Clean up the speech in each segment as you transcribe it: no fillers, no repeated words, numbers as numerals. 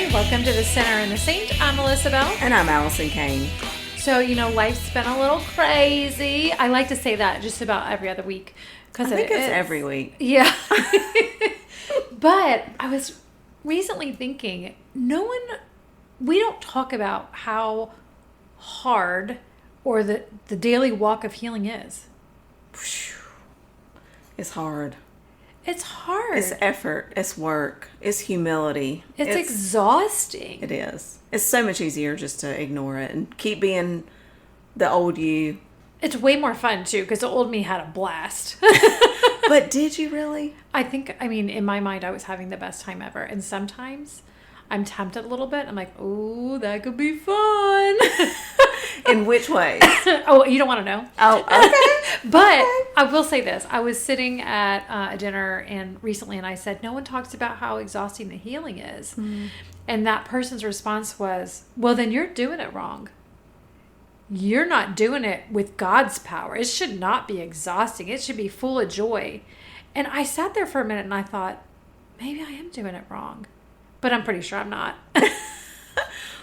Hey, welcome to the Sinner and the Saint. I'm Melissa Bell. And I'm Allison Kane. So, life's been a little crazy. I like to say that just about every other week. I think it's every week. Yeah. But I was recently thinking, we don't talk about how hard or the daily walk of healing is. It's hard. It's hard. It's effort. It's work. It's humility. It's exhausting. It is. It's so much easier just to ignore it and keep being the old you. It's way more fun, too, because the old me had a blast. But did you really? In my mind, I was having the best time ever. And sometimes I'm tempted a little bit. I'm like, oh, that could be fun. In which ways? Oh, you don't want to know? Oh, okay. But I will say this. I was sitting at a dinner recently, and I said, no one talks about how exhausting the healing is. Mm. And that person's response was, well, then you're doing it wrong. You're not doing it with God's power. It should not be exhausting. It should be full of joy. And I sat there for a minute and I thought, maybe I am doing it wrong. But I'm pretty sure I'm not.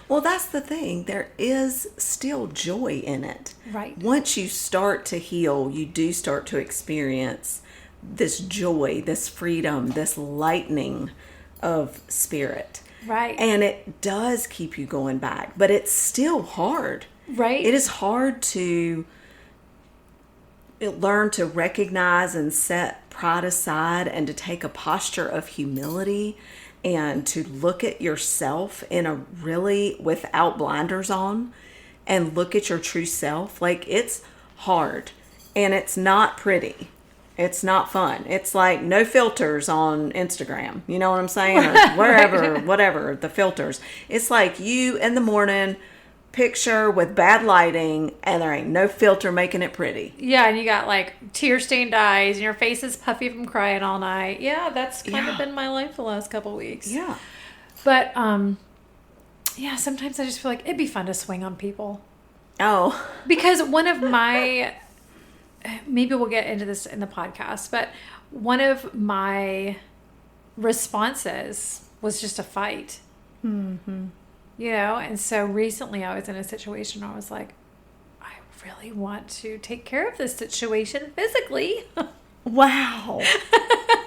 Well, that's the thing. There is still joy in it. Right. Once you start to heal, you do start to experience this joy, this freedom, this lightening of spirit. Right. And it does keep you going back, but it's still hard. Right. It is hard to learn to recognize and set pride aside and to take a posture of humility and to look at yourself without blinders on and look at your true self. Like, it's hard and it's not pretty. It's not fun. It's like no filters on Instagram. You know what I'm saying? Or wherever, right. Whatever, the filters. It's like you in the morning picture with bad lighting and there ain't no filter making it pretty. Yeah, and you got like tear-stained eyes and your face is puffy from crying all night. Yeah, that's kind of been my life the last couple of weeks. Yeah. But sometimes I just feel like it'd be fun to swing on people. Oh. Because one of my, maybe we'll get into this in the podcast, but one of my responses was just a fight. Mm-hmm. And so recently I was in a situation where I was like, I really want to take care of this situation physically. Wow.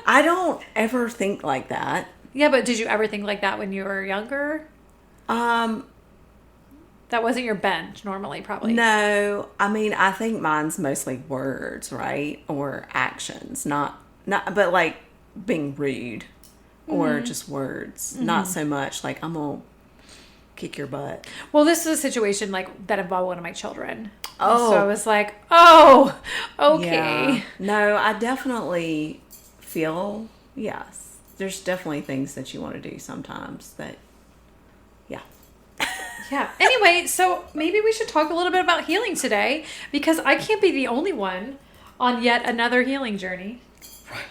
I don't ever think like that. Yeah, but did you ever think like that when you were younger? That wasn't your bent normally, probably. No. I think mine's mostly words, right? Or actions, not but like being rude or just words. Mm-hmm. Not so much like I'm going to kick your butt. Well, this is a situation like that involved one of my children. Oh. So I was like, oh, okay. Yeah. No, I definitely feel, yes. There's definitely things that you want to do sometimes that, yeah. Yeah. Anyway, so maybe we should talk a little bit about healing today because I can't be the only one on yet another healing journey. Right.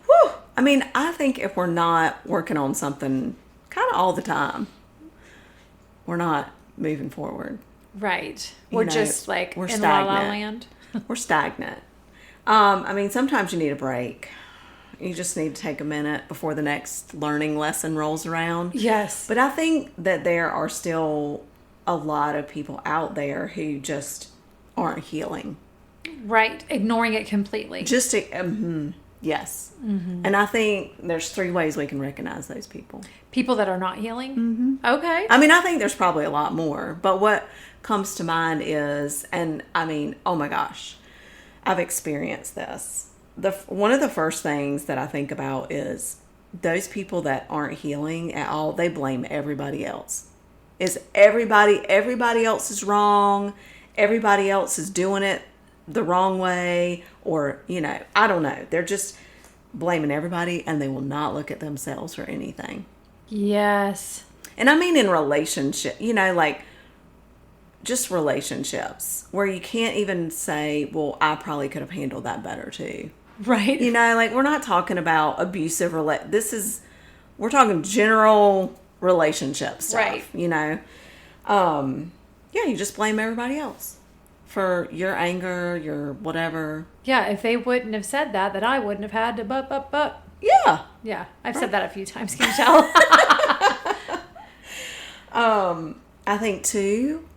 Whew. I think if we're not working on something kind of all the time, we're not moving forward. Right. We're just like we're in stagnant. La La Land. We're stagnant. Sometimes you need a break. You just need to take a minute before the next learning lesson rolls around. Yes. But I think that there are still a lot of people out there who just aren't healing. Right. Ignoring it completely. Yes. Mm-hmm. And I think there's 3 ways we can recognize those people. People that are not healing? Mm-hmm. Okay. I think there's probably a lot more. But what comes to mind is, oh my gosh, I've experienced this. One of the first things that I think about is those people that aren't healing at all, they blame everybody else. Everybody else is wrong. Everybody else is doing it the wrong way, or I don't know, they're just blaming everybody and they will not look at themselves for anything. Yes. And in relationship, like just relationships where you can't even say, well, I probably could have handled that better too. Right. We're not talking about abusive we're talking general relationship stuff. Right. You just blame everybody else for your anger, your whatever. Yeah, if they wouldn't have said that, then I wouldn't have had to but. Yeah. Yeah, I've said that a few times, can you tell? I think too,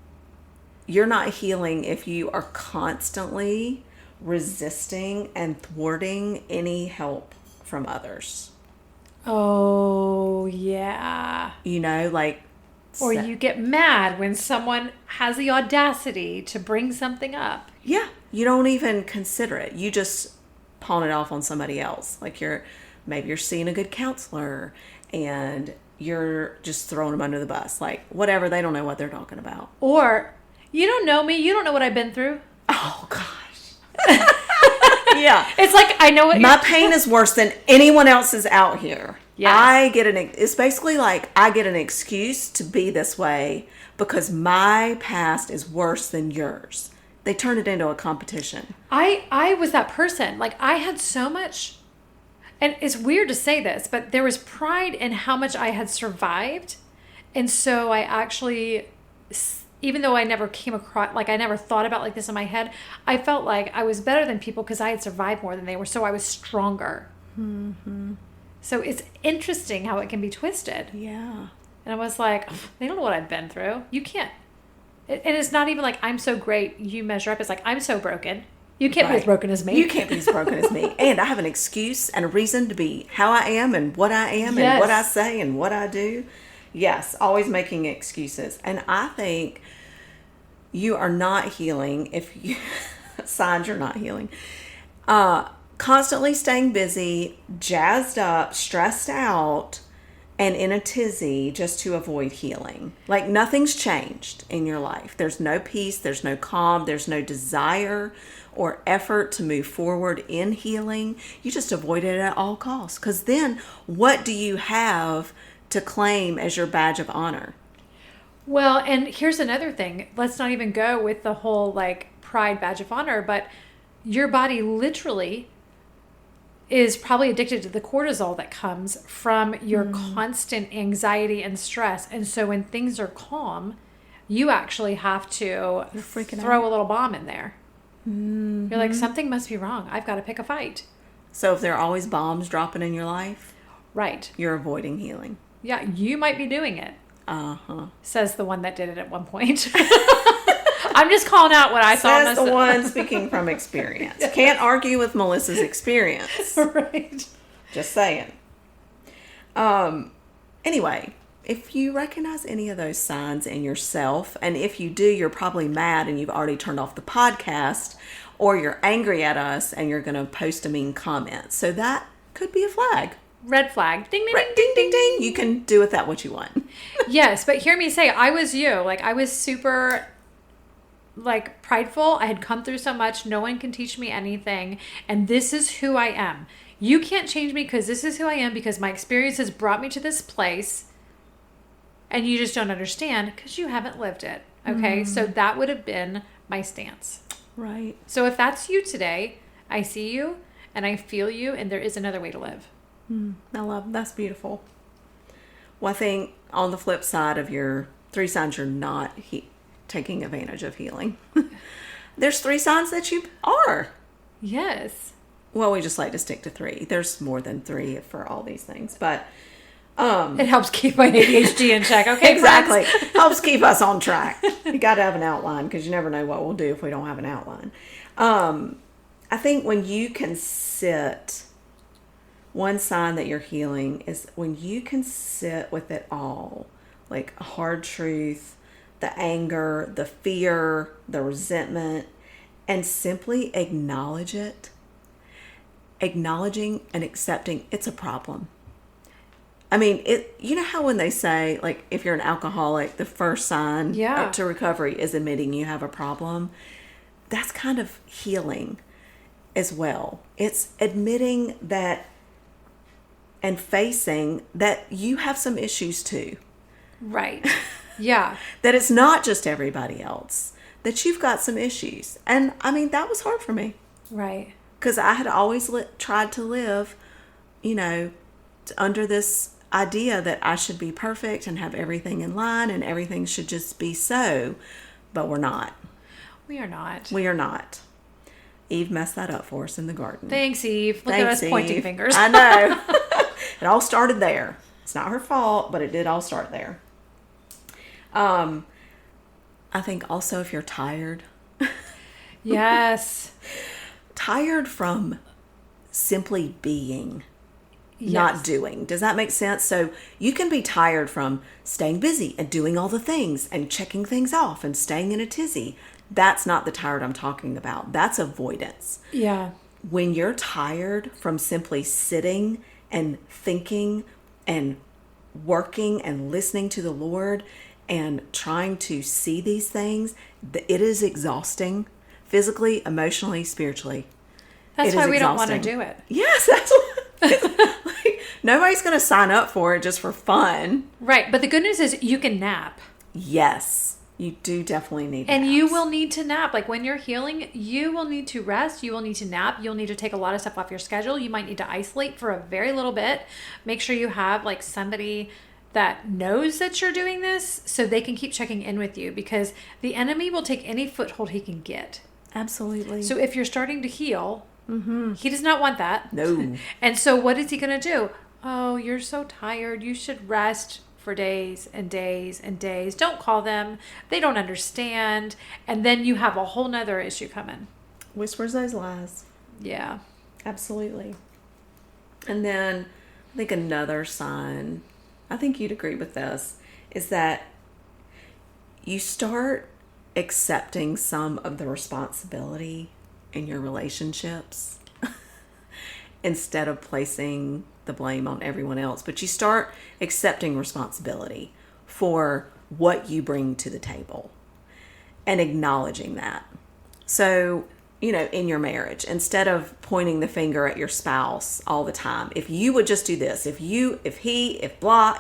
you're not healing if you are constantly resisting and thwarting any help from others. Oh, yeah. You know, like... Or you get mad when someone has the audacity to bring something up. Yeah. You don't even consider it. You just pawn it off on somebody else. Like maybe you're seeing a good counselor and you're just throwing them under the bus. Like, whatever, they don't know what they're talking about. Or, you don't know me, you don't know what I've been through. Oh, gosh. Yeah. It's like, I know what my pain is worse than anyone else's out here. Yes. It's basically like I get an excuse to be this way because my past is worse than yours. They turn it into a competition. I was that person. Like, I had so much, and it's weird to say this, but there was pride in how much I had survived. And so I actually, even though I never came across, like I never thought about like this in my head, I felt like I was better than people because I had survived more than they were. So I was stronger. Mm-hmm. So it's interesting how it can be twisted. Yeah. And I was like, they don't know what I've been through. You can't. And it's not even like, I'm so great, you measure up. It's like, I'm so broken. You can't be as broken as me. You can't be as broken as me. And I have an excuse and a reason to be how I am and what I am and what I say and what I do. Yes, always making excuses. And I think you are not healing if you... signs you're not healing. Constantly staying busy, jazzed up, stressed out, and in a tizzy just to avoid healing. Like nothing's changed in your life. There's no peace, there's no calm, there's no desire or effort to move forward in healing. You just avoid it at all costs. Because then what do you have to claim as your badge of honor? Well, and here's another thing. Let's not even go with the whole like pride badge of honor, but your body literally is probably addicted to the cortisol that comes from your constant anxiety and stress. And so when things are calm, you actually have to throw a little bomb in there. Mm-hmm. You're like, something must be wrong. I've got to pick a fight. So if there are always bombs dropping in your life, right, you're avoiding healing. Yeah, you might be doing it. Uh-huh. Says the one that did it at one point. I'm just calling out what I saw. Says the one speaking from experience. Yeah. Can't argue with Melissa's experience. Right. Just saying. Anyway, if you recognize any of those signs in yourself, and if you do, you're probably mad and you've already turned off the podcast, or you're angry at us and you're going to post a mean comment. So that could be a flag. Red flag. Ding, ding, ding, ding, ding, ding. You can do with that what you want. Yes, but hear me say, I was you. Like, I was super... like prideful. I had come through so much. No one can teach me anything. And this is who I am. You can't change me because this is who I am because my experiences brought me to this place. And you just don't understand because you haven't lived it. Okay. So that would have been my stance. Right. So if that's you today, I see you and I feel you and there is another way to live. I love, that's beautiful. Well, I think on the flip side of your 3 signs you're not taking advantage of healing. There's 3 signs that you are. Yes. Well, we just like to stick to 3. There's more than 3 for all these things, but it helps keep my ADHD in check. Okay, exactly. Helps keep us on track. You got to have an outline because you never know what we'll do if we don't have an outline. I think when you can sit, one sign that you're healing is when you can sit with it all, like a hard truth, the anger, the fear, the resentment, and simply acknowledge it. Acknowledging and accepting it's a problem. I mean, you know how when they say, like, if you're an alcoholic, the first sign to recovery is admitting you have a problem. That's kind of healing as well. It's admitting that and facing that you have some issues too. Right. Yeah. That it's not just everybody else. That you've got some issues. And, I mean, that was hard for me. Right. Because I had always tried to live, under this idea that I should be perfect and have everything in line and everything should just be so. But we're not. We are not. We are not. Eve messed that up for us in the garden. Thanks, Eve. Look at us pointing fingers. I know. It all started there. It's not her fault, but it did all start there. I think also if you're tired, Yes. tired from simply being, Yes. not doing. Does that make sense? So you can be tired from staying busy and doing all the things and checking things off and staying in a tizzy. That's not the tired I'm talking about. That's avoidance. Yeah. When you're tired from simply sitting and thinking and working and listening to the Lord and trying to see these things, it is exhausting physically, emotionally, spiritually. That's It why is we don't want to exhausting. do it. Yes, that's what, like, nobody's going to sign up for it just for fun. Right. But the good news is you can nap. Yes, you do definitely need And naps. you will need to nap. Like when you're healing, you will need to rest. You will need to nap. You'll need to take a lot of stuff off your schedule. You might need to isolate for a very little bit. Make sure you have like somebody that knows that you're doing this so they can keep checking in with you, because the enemy will take any foothold he can get. Absolutely. So if you're starting to heal, he does not want that. No. And so what is he going to do? Oh, you're so tired. You should rest for days and days and days. Don't call them. They don't understand. And then you have a whole nother issue coming. Whispers those lies. Yeah. Absolutely. And then I think another sign, I think you'd agree with this, is that you start accepting some of the responsibility in your relationships instead of placing the blame on everyone else. But you start accepting responsibility for what you bring to the table and acknowledging that. So, you know, in your marriage, instead of pointing the finger at your spouse all the time, if you would just do this, if blah,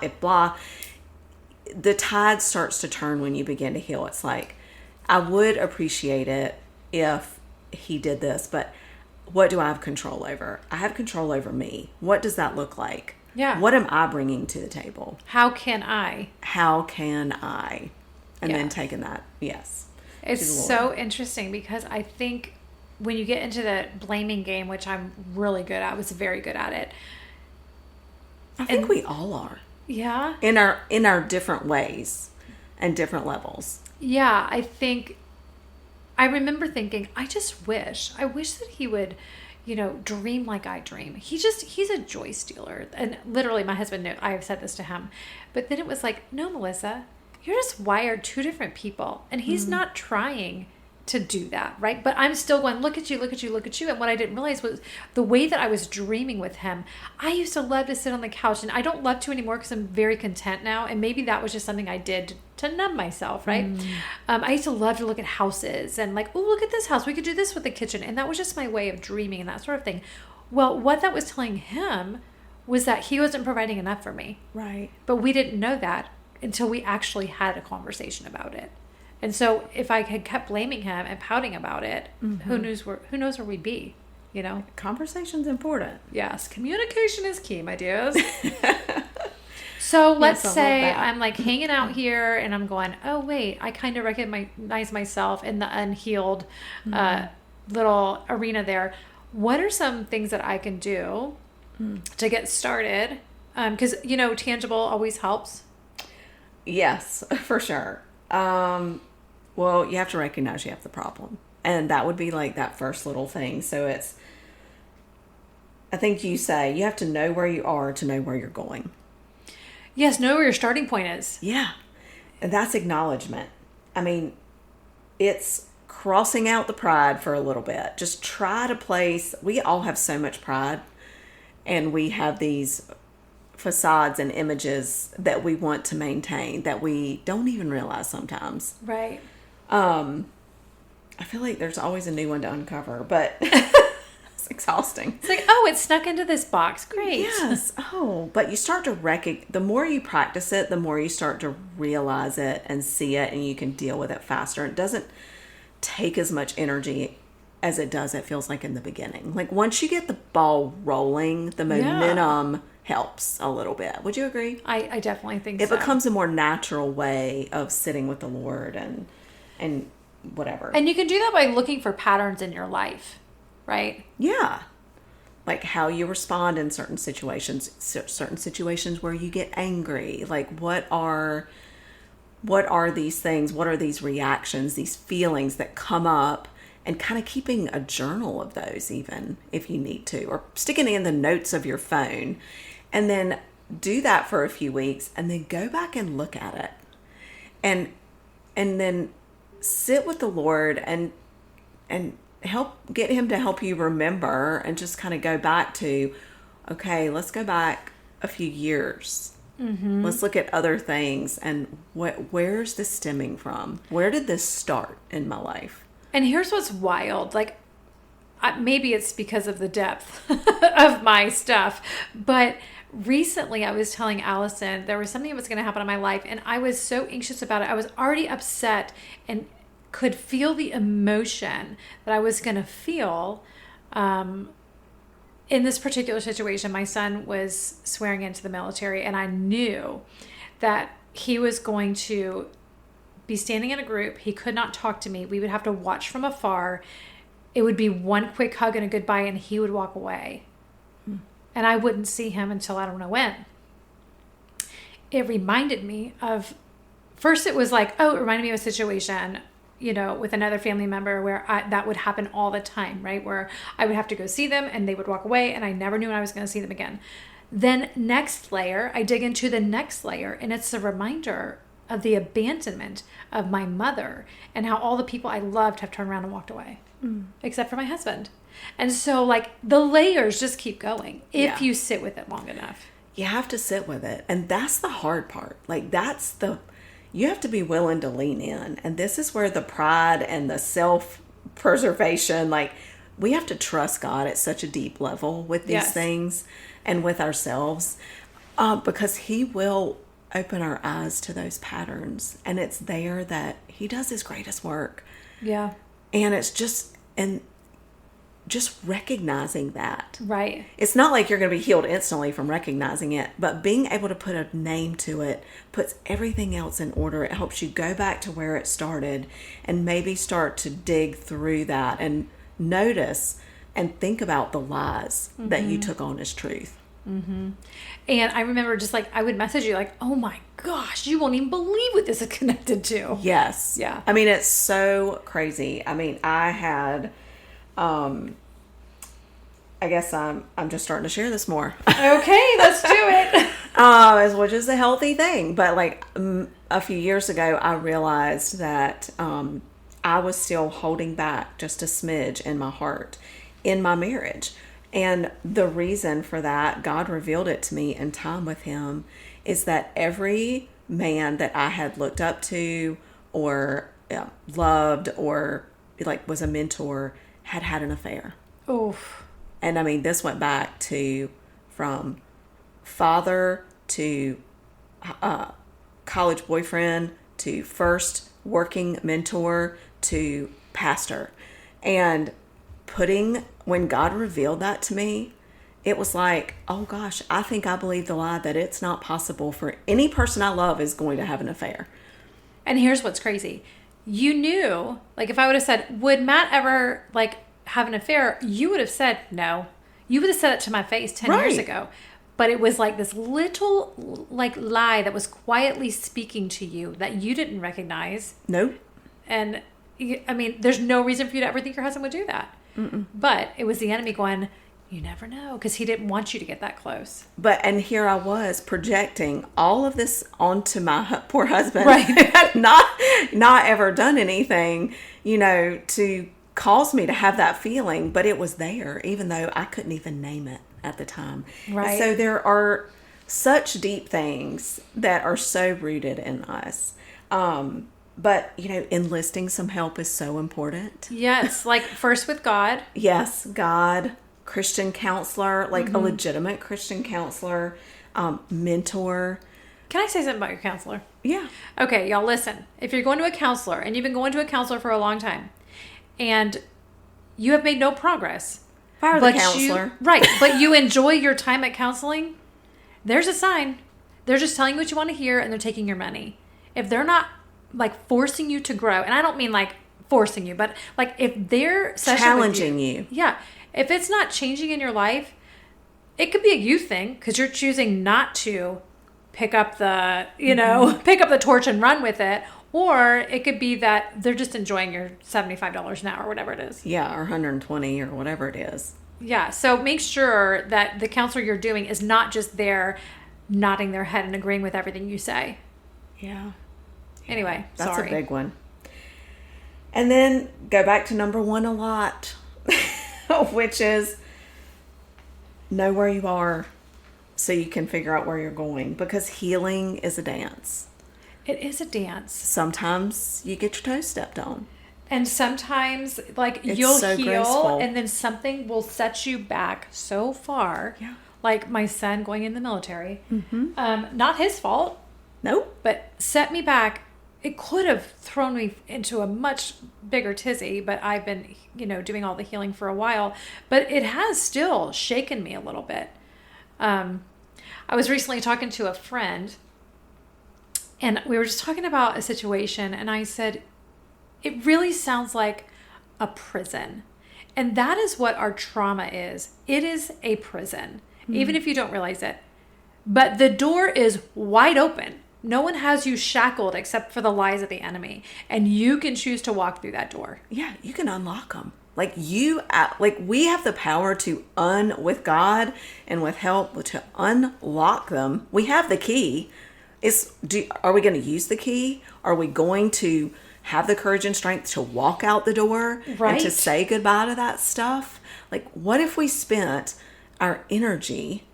the tide starts to turn when you begin to heal. It's like, I would appreciate it if he did this, but what do I have control over? I have control over me. What does that look like? Yeah. What am I bringing to the table? How can I? How can I? And Yeah. then taking that, yes. It's to the Lord. so interesting because I think when you get into the blaming game, which I'm really good at, I was very good at it. I think we all are. Yeah. In our different ways and different levels. Yeah, I remember thinking, I wish that he would, dream like I dream. He's a joy stealer. And literally my husband knew, I have said this to him, but then it was like, no, Melissa, you're just wired two different people. And he's not trying to do that, right? But I'm still going, look at you, look at you, look at you. And what I didn't realize was the way that I was dreaming with him. I used to love to sit on the couch, and I don't love to anymore because I'm very content now. And maybe that was just something I did to numb myself, right? I used to love to look at houses and like, oh, look at this house. We could do this with the kitchen. And that was just my way of dreaming and that sort of thing. Well, what that was telling him was that he wasn't providing enough for me. Right. But we didn't know that until we actually had a conversation about it. And so if I had kept blaming him and pouting about it, who knows where we'd be, Conversation's important. Yes, communication is key, my dears. So let's say I'm like hanging out here and I'm going, oh wait, I kind of recognize myself in the unhealed little arena there. What are some things that I can do to get started? Because tangible always helps. Yes, for sure. Well, you have to recognize you have the problem. And that would be like that first little thing. So I think you say you have to know where you are to know where you're going. Yes, know where your starting point is. Yeah. And that's acknowledgement. I mean, it's crossing out the pride for a little bit. Just try to place, we all have so much pride, and we have these facades and images that we want to maintain that we don't even realize sometimes. Right. I feel like there's always a new one to uncover, but it's exhausting. It's like, oh, it snuck into this box. Great. Yes. Oh, but you start to the more you practice it, the more you start to realize it and see it, and you can deal with it faster. It doesn't take as much energy as it does, it feels like, in the beginning. Like once you get the ball rolling, the momentum helps a little bit. Would you agree? I definitely think it so. becomes a more natural way of sitting with the Lord and whatever. And you can do that by looking for patterns in your life, right? Yeah. Like how you respond in certain situations where you get angry. Like what are what are these things? What are these reactions, these feelings that come up? And kind of keeping a journal of those, even if you need to, or sticking it in the notes of your phone. And then do that for a few weeks, and then go back and look at it. And then sit with the Lord and get him to help you remember, and just kind of go back to, okay, let's go back a few years. Mm-hmm. Let's look at other things, and where's this stemming from? Where did this start in my life? And here's what's wild. Like, maybe it's because of the depth of my stuff, but recently I was telling Allison there was something that was going to happen in my life, and I was so anxious about it. I was already upset and could feel the emotion that I was going to feel in this particular situation. My son was swearing into the military, and I knew that he was going to be standing in a group. He could not talk to me. We would have to watch from afar. It would be one quick hug and a goodbye, and he would walk away. And I wouldn't see him until I don't know when. It reminded me of, first it was like, it reminded me of a situation, with another family member where that would happen all the time, right? Where I would have to go see them and they would walk away, and I never knew when I was going to see them again. Then next layer, I dig into the next layer, and it's a reminder of the abandonment of my mother and how all the people I loved have turned around and walked away, except for my husband. And so, like, the layers just keep going if you sit with it long enough. You have to sit with it. And that's the hard part. Like, you have to be willing to lean in. And this is where the pride and the self-preservation, like, we have to trust God at such a deep level with these things and with ourselves, because he will open our eyes to those patterns. And it's there that he does his greatest work. Yeah. And it's just recognizing that. Right. It's not like you're going to be healed instantly from recognizing it, but being able to put a name to it puts everything else in order. It helps you go back to where it started and maybe start to dig through that and notice and think about the lies that you took on as truth. Mm-hmm. And I remember just like, I would message you like, oh my gosh, you won't even believe what this is connected to. Yes. Yeah. I mean, it's so crazy. I mean, I had, I guess I'm just starting to share this more. Okay, let's do it. Which is a healthy thing. But like a few years ago, I realized that I was still holding back just a smidge in my heart in my marriage. And the reason for that, God revealed it to me in time with him, is that every man that I had looked up to or loved or like was a mentor had an affair. Oof. And I mean, this went back to from father to college boyfriend to first working mentor to pastor. And when God revealed that to me, it was like, oh gosh, I think I believe the lie that it's not possible for any person I love is going to have an affair. And here's what's crazy. You knew, like if I would have said, would Matt ever like have an affair? You would have said no. You would have said it to my face 10 years ago. But it was like this little like lie that was quietly speaking to you that you didn't recognize. Nope. And I mean, there's no reason for you to ever think your husband would do that. Mm-mm. But it was the enemy going, you never know, because he didn't want you to get that close. And here I was projecting all of this onto my poor husband. Right. Had not ever done anything, to cause me to have that feeling, but it was there, even though I couldn't even name it at the time. Right. And so there are such deep things that are so rooted in us. But, enlisting some help is so important. Yes, like first with God. Yes, God, Christian counselor, like a legitimate Christian counselor, mentor. Can I say something about your counselor? Yeah. Okay, y'all listen. If you're going to a counselor and you've been going to a counselor for a long time and you have made no progress. Fire the counselor. Right, but you enjoy your time at counseling, there's a sign. They're just telling you what you want to hear and they're taking your money. If they're not like forcing you to grow, and I don't mean like forcing you, but like if they're challenging you. Yeah. If it's not changing in your life, it could be a you thing because you're choosing not to pick up the, pick up the torch and run with it. Or it could be that they're just enjoying your $75 an hour, whatever it is. Yeah, or 120 or whatever it is. Yeah, so make sure that the counselor you're doing is not just there nodding their head and agreeing with everything you say. Yeah. Anyway, That's sorry. a big one. And then go back to number one a lot, which is know where you are so you can figure out where you're going, because healing is a dance. It is a dance. Sometimes you get your toes stepped on. And sometimes, like, It's you'll so heal, graceful. and then something will set you back so far. Yeah. Like my son going in the military. Not his fault, Nope. but set me back. It could have thrown me into a much bigger tizzy, but I've been, doing all the healing for a while. But it has still shaken me a little bit. I was recently talking to a friend, and we were just talking about a situation, and I said, it really sounds like a prison. And that is what our trauma is. It is a prison, even if you don't realize it. But the door is wide open. No one has you shackled except for the lies of the enemy. And you can choose to walk through that door. Yeah, you can unlock them. We have the power to with God and with help to unlock them. We have the key. Are we going to use the key? Are we going to have the courage and strength to walk out the door and to say goodbye to that stuff? Like, what if we spent our energy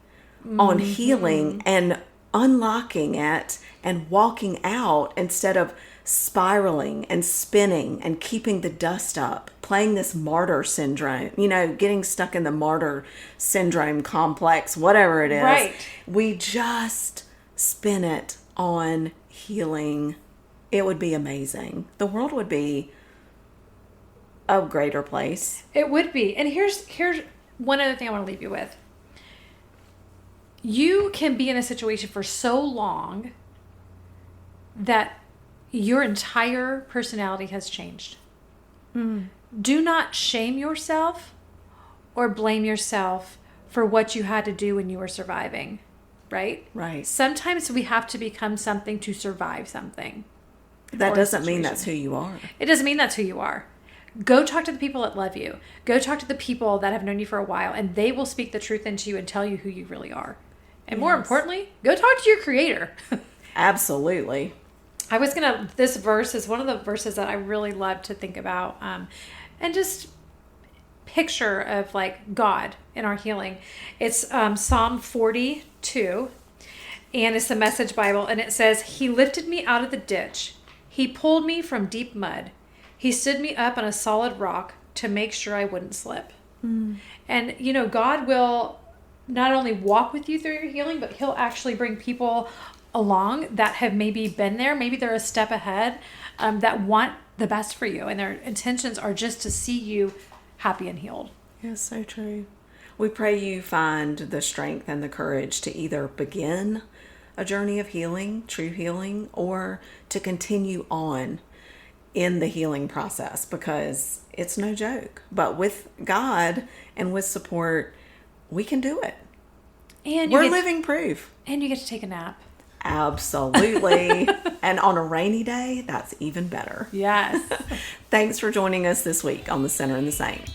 on healing and unlocking it and walking out instead of spiraling and spinning and keeping the dust up, playing this martyr syndrome, getting stuck in the martyr syndrome complex, whatever it is. Right. We just spin it on healing. It would be amazing. The world would be a greater place. It would be. And here's one other thing I want to leave you with. You can be in a situation for so long that your entire personality has changed. Do not shame yourself or blame yourself for what you had to do when you were surviving, right? Right. Sometimes we have to become something to survive something. That doesn't mean that's who you are. It doesn't mean that's who you are. Go talk to the people that love you. Go talk to the people that have known you for a while, and they will speak the truth into you and tell you who you really are. And more importantly, go talk to your creator. Absolutely. This verse is one of the verses that I really love to think about, and just picture of like God in our healing. It's Psalm 42, and it's the Message Bible, and it says, "He lifted me out of the ditch. He pulled me from deep mud. He stood me up on a solid rock to make sure I wouldn't slip." And, God will not only walk with you through your healing, but he'll actually bring people along that have maybe been there. Maybe they're a step ahead, that want the best for you. And their intentions are just to see you happy and healed. Yes, so true. We pray you find the strength and the courage to either begin a journey of healing, true healing, or to continue on in the healing process, because it's no joke. But with God and with support, we can do it. And we're living proof. And you get to take a nap. Absolutely. And on a rainy day, that's even better. Yes. Thanks for joining us this week on The Sinner and the Saint.